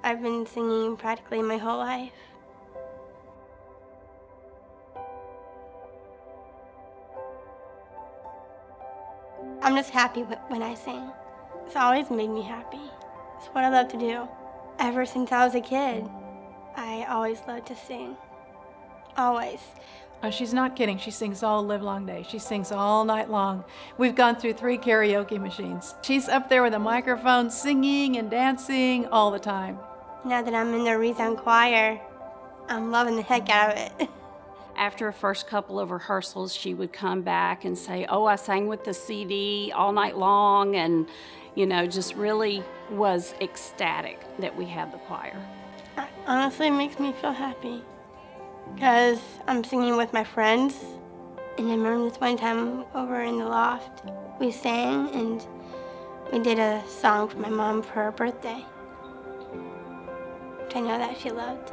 I've been singing practically my whole life. I'm just happy when I sing. It's always made me happy. It's what I love to do. Ever since I was a kid, I always loved to sing. Always. She's not kidding. She sings all live long day. She sings all night long. We've gone through 3 karaoke machines. She's up there with a microphone singing and dancing all the time. Now that I'm in the resound choir, I'm loving the heck out of it. After a first couple of rehearsals, she would come back and say, oh, I sang with the CD all night long, and, just really was ecstatic that we had the choir. It honestly makes me feel happy because I'm singing with my friends. And I remember this one time over in the loft, we sang and we did a song for my mom for her birthday, which I know that she loved.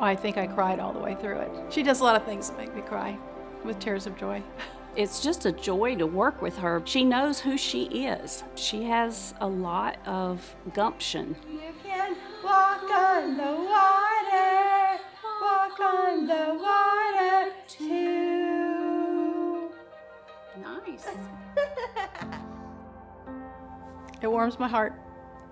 I think I cried all the way through it. She does a lot of things that make me cry with tears of joy. It's just a joy to work with her. She knows who she is. She has a lot of gumption. You can walk on the water too. Nice. It warms my heart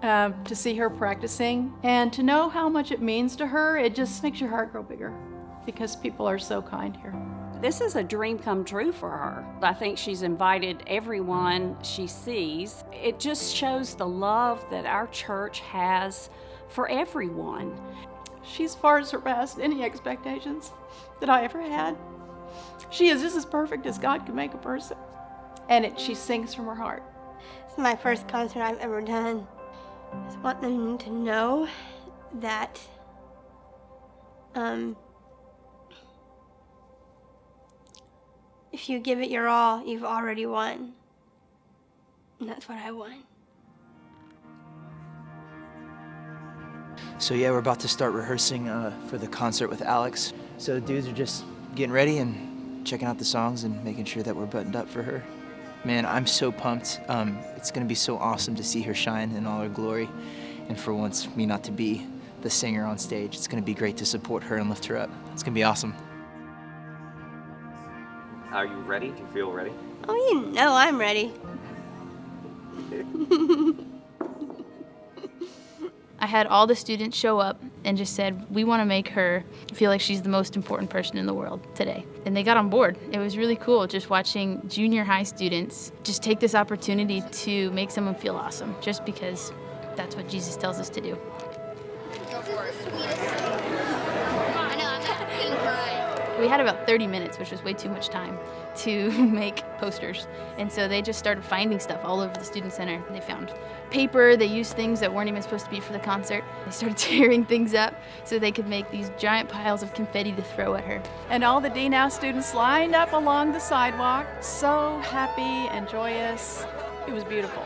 to see her practicing and to know how much it means to her. It just makes your heart grow bigger because people are so kind here. This is a dream come true for her. I think she's invited everyone she sees. It just shows the love that our church has for everyone. She's far surpassed any expectations that I ever had. She is just as perfect as God can make a person. And she sings from her heart. It's my first concert I've ever done. I just want them to know that if you give it your all, you've already won. And that's what I won. So yeah, we're about to start rehearsing for the concert with Alyx. So the dudes are just getting ready and checking out the songs and making sure that we're buttoned up for her. Man, I'm so pumped. It's gonna be so awesome to see her shine in all her glory. And for once, me not to be the singer on stage. It's gonna be great to support her and lift her up. It's gonna be awesome. Are you ready? Do you feel ready? Oh, you know I'm ready. I had all the students show up and just said, we want to make her feel like she's the most important person in the world today. And they got on board. It was really cool just watching junior high students just take this opportunity to make someone feel awesome, just because that's what Jesus tells us to do. We had about 30 minutes, which was way too much time, to make posters. And so they just started finding stuff all over the Student Center. They found paper, they used things that weren't even supposed to be for the concert. They started tearing things up so they could make these giant piles of confetti to throw at her. And all the D-Now students lined up along the sidewalk, so happy and joyous. It was beautiful.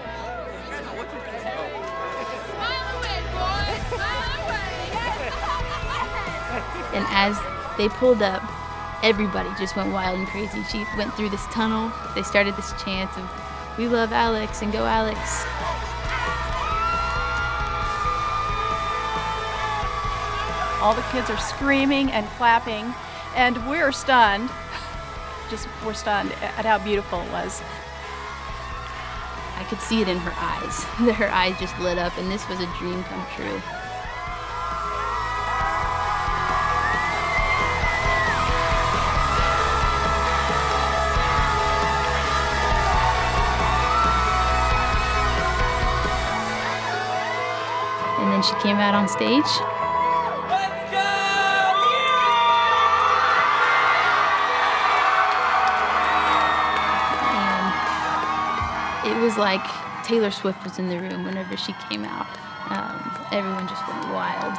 And as they pulled up, everybody just went wild and crazy. She went through this tunnel. They started this chant of, "We love Alyx and go Alyx." All the kids are screaming and clapping, and we're stunned. We're stunned at how beautiful it was. I could see it in her eyes. Her eyes just lit up, and this was a dream come true. And then she came out on stage. Let's go! And it was like Taylor Swift was in the room whenever she came out. Everyone just went wild.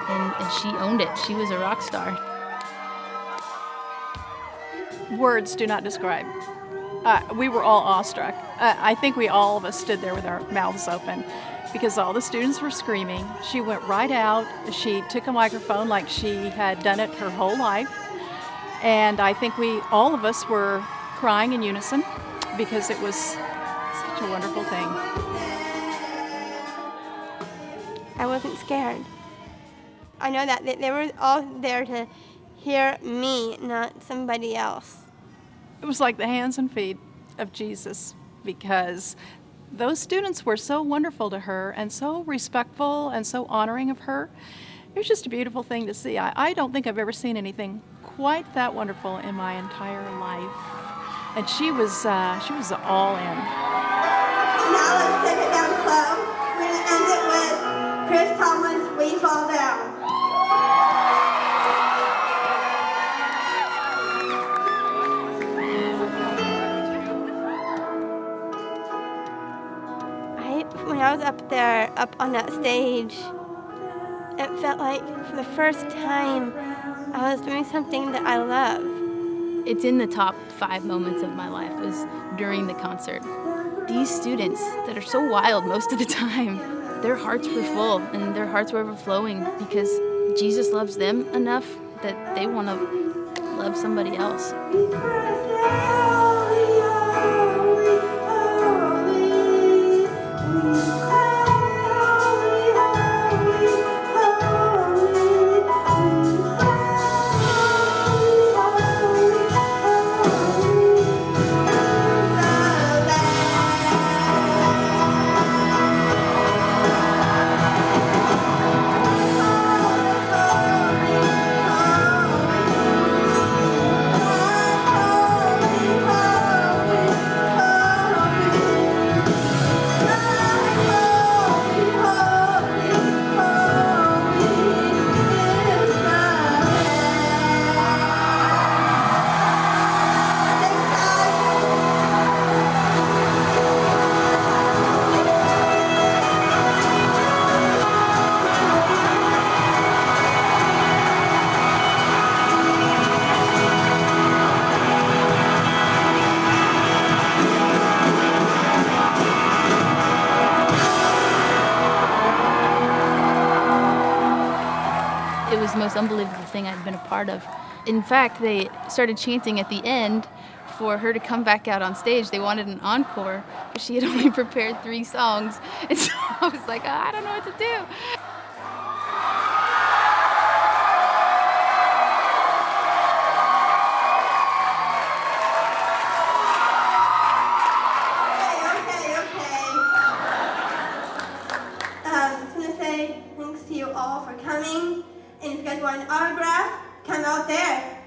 And she owned it. She was a rock star. Words do not describe. We were all awestruck. I think all of us stood there with our mouths open because all the students were screaming. She went right out. She took a microphone like she had done it her whole life. And I think all of us were crying in unison because it was such a wonderful thing. I wasn't scared. I know that they were all there to hear me, not somebody else. It was like the hands and feet of Jesus, because those students were so wonderful to her and so respectful and so honoring of her. It was just a beautiful thing to see. I don't think I've ever seen anything quite that wonderful in my entire life. And she was all in. Now let's take it down slow. We're going to end it with Chris Tomlin's We Fall Down. When I was up there, up on that stage, it felt like for the first time I was doing something that I love. It's in the top 5 moments of my life was during the concert. These students that are so wild most of the time, their hearts were full and their hearts were overflowing because Jesus loves them enough that they want to love somebody else. It was the most unbelievable thing I'd been a part of. In fact, they started chanting at the end for her to come back out on stage. They wanted an encore, but she had only prepared 3 songs. And so I was like, I don't know what to do. I just want to say thanks to you all for coming. And if you guys want an autograph, come out there.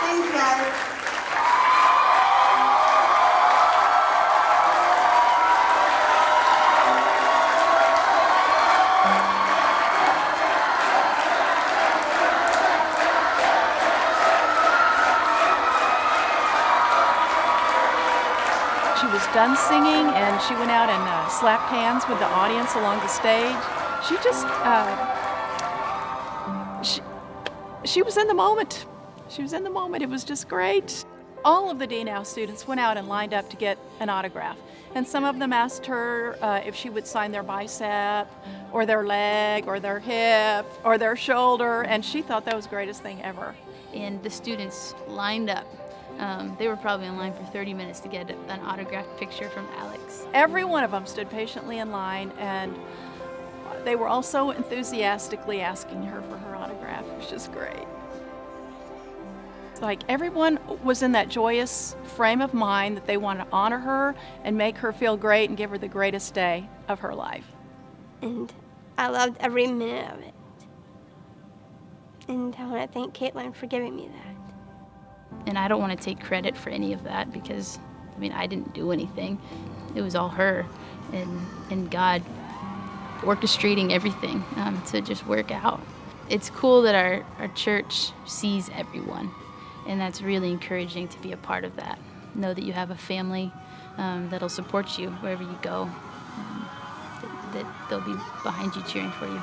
Thanks, guys. She was done singing, and she went out and slapped hands with the audience along the stage. She just, she was in the moment. She was in the moment. It was just great. All of the D-Now students went out and lined up to get an autograph. And some of them asked her if she would sign their bicep, or their leg, or their hip, or their shoulder, and she thought that was the greatest thing ever. And the students lined up. They were probably in line for 30 minutes to get an autographed picture from Alyx. Every one of them stood patiently in line, and they were also enthusiastically asking her for her autograph. It was just great. It's like everyone was in that joyous frame of mind that they wanted to honor her and make her feel great and give her the greatest day of her life. And I loved every minute of it. And I want to thank Caitlin for giving me that. And I don't want to take credit for any of that because, I mean, I didn't do anything. It was all her and God orchestrating everything to just work out. It's cool that our church sees everyone, and that's really encouraging to be a part of that. Know that you have a family that'll support you wherever you go, that they'll be behind you cheering for you.